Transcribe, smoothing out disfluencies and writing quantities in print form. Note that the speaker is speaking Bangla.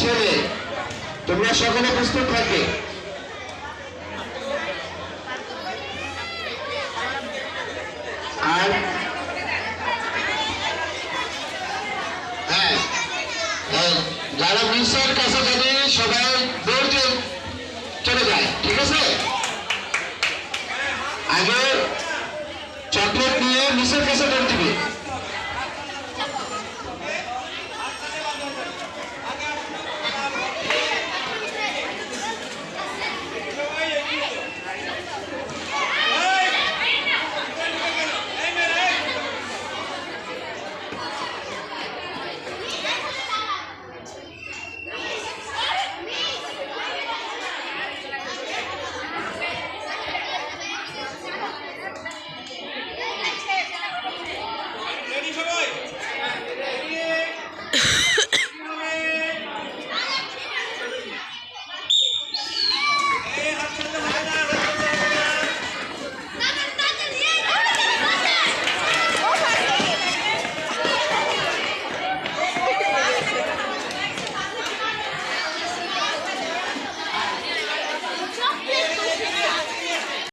ছেলে, তোমরা সকলে প্রস্তুত থাকবে। আর হ্যাঁ, যারা মিসের কাছে যাবে সবাই দৌড় দিয়ে চলে যায়, ঠিক আছে? আগে চকলেট নিয়ে মিসের কাছে দৌড় দিবে।